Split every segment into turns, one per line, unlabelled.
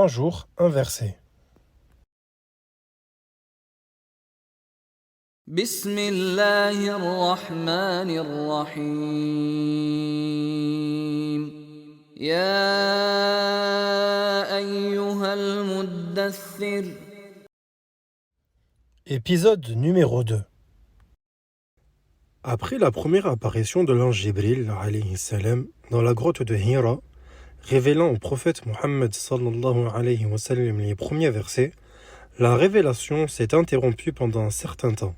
un jour un verset.
بسم الله الرحمن الرحيم يا أيها المدثر
Épisode numéro 2. Après la première apparition de l'ange Jibril alayhi salam dans la grotte de Hira, révélant au prophète Mohammed sallallahu alayhi wa sallam les premiers versets, la révélation s'est interrompue pendant un certain temps.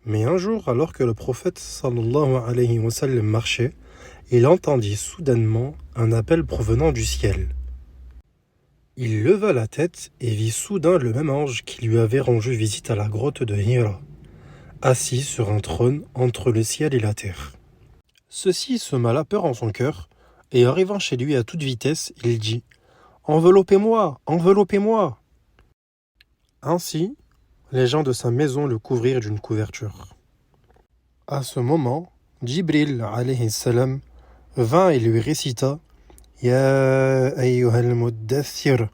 Mais un jour, alors que le prophète sallallahu alayhi wa sallam marchait, il entendit soudainement un appel provenant du ciel. Il leva la tête et vit soudain le même ange qui lui avait rendu visite à la grotte de Hira, assis sur un trône entre le ciel et la terre. Ceci sema la peur en son cœur, et arrivant chez lui à toute vitesse, il dit « Enveloppez-moi, enveloppez-moi » Ainsi, les gens de sa maison le couvrirent d'une couverture. À ce moment, Jibril alayhi salam vint et lui récita « Ya ayyuhal muddaththir »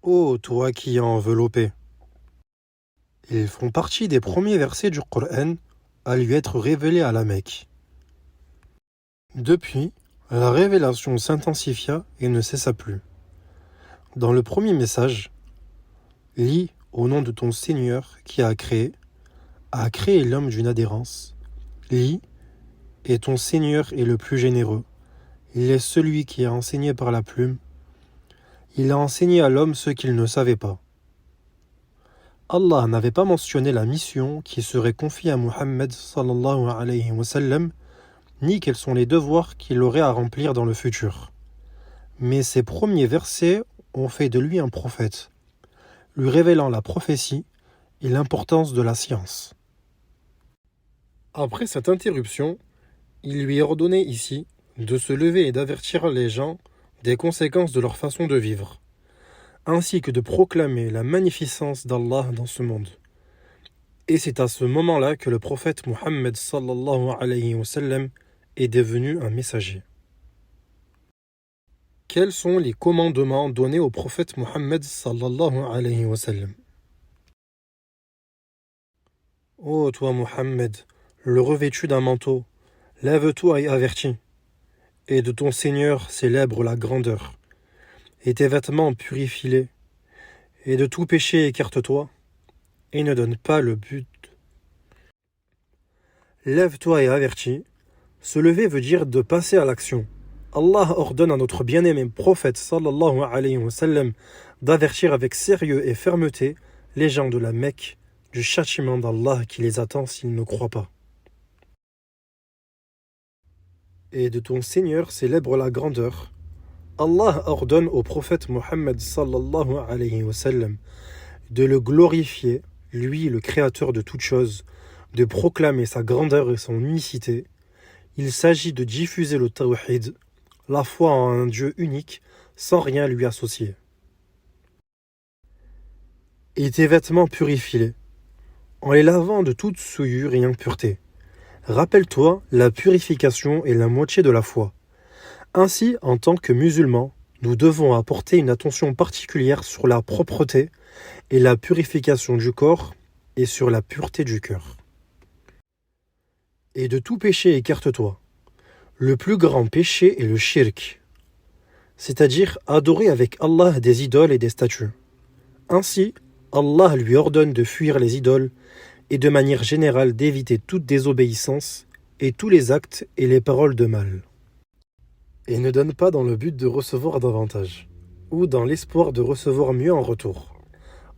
Ô toi qui es enveloppé. Ils font partie des premiers versets du Coran à lui être révélés à la Mecque. Depuis, la révélation s'intensifia et ne cessa plus. Dans le premier message, lis au nom de ton Seigneur qui a créé l'homme d'une adhérence. Lis, et ton Seigneur est le plus généreux. Il est celui qui a enseigné par la plume. Il a enseigné à l'homme ce qu'il ne savait pas. Allah n'avait pas mentionné la mission qui serait confiée à Muhammad sallallahu alayhi wa sallam, ni quels sont les devoirs qu'il aurait à remplir dans le futur. Mais ces premiers versets ont fait de lui un prophète, lui révélant la prophétie et l'importance de la science. Après cette interruption, il lui est ordonné ici de se lever et d'avertir les gens des conséquences de leur façon de vivre, ainsi que de proclamer la magnificence d'Allah dans ce monde. Et c'est à ce moment-là que le prophète Muhammad sallallahu alayhi wa sallam est devenu un messager. Quels sont les commandements donnés au prophète Muhammad sallallahu alayhi wa sallam? Ô toi Muhammad, le revêtu d'un manteau, lève-toi et avertis, et de ton Seigneur célèbre la grandeur, et tes vêtements purifie-les, et de tout péché écarte-toi, et ne donne pas le but. Lève-toi et avertis. Se lever veut dire de passer à l'action. Allah ordonne à notre bien-aimé prophète sallallahu alayhi wa sallam d'avertir avec sérieux et fermeté les gens de la Mecque du châtiment d'Allah qui les attend s'ils ne croient pas. Et de ton Seigneur célèbre la grandeur. Allah ordonne au prophète Mohammed sallallahu alayhi wa sallam de le glorifier, lui le créateur de toutes choses, de proclamer sa grandeur et son unicité. Il s'agit de diffuser le tawhid, la foi en un Dieu unique, sans rien lui associer. Et tes vêtements purifie-les, en les lavant de toute souillure et impureté. Rappelle-toi, la purification est la moitié de la foi. Ainsi, en tant que musulmans, nous devons apporter une attention particulière sur la propreté et la purification du corps et sur la pureté du cœur. Et de tout péché écarte-toi. Le plus grand péché est le shirk, c'est-à-dire adorer avec Allah des idoles et des statues. Ainsi, Allah lui ordonne de fuir les idoles et de manière générale d'éviter toute désobéissance et tous les actes et les paroles de mal. Et ne donne pas dans le but de recevoir davantage, ou dans l'espoir de recevoir mieux en retour.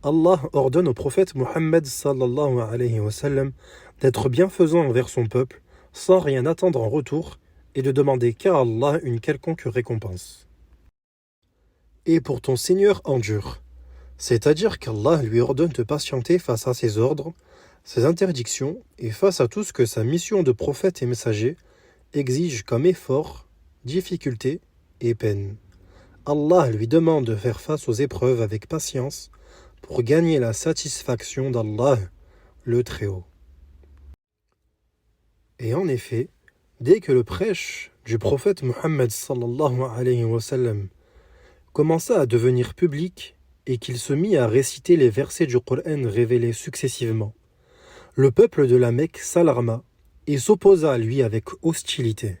Allah ordonne au prophète Muhammad sallallahu alayhi wa sallam d'être bienfaisant envers son peuple, sans rien attendre en retour, et de demander qu'à Allah une quelconque récompense. Et pour ton Seigneur endure, c'est-à-dire qu'Allah lui ordonne de patienter face à ses ordres, ses interdictions, et face à tout ce que sa mission de prophète et messager exige comme effort, difficulté et peine. Allah lui demande de faire face aux épreuves avec patience pour gagner la satisfaction d'Allah, le Très-Haut. Et en effet, dès que le prêche du prophète Muhammad sallallahu alayhi wa sallam commença à devenir public et qu'il se mit à réciter les versets du Coran révélés successivement, le peuple de la Mecque s'alarma et s'opposa à lui avec hostilité.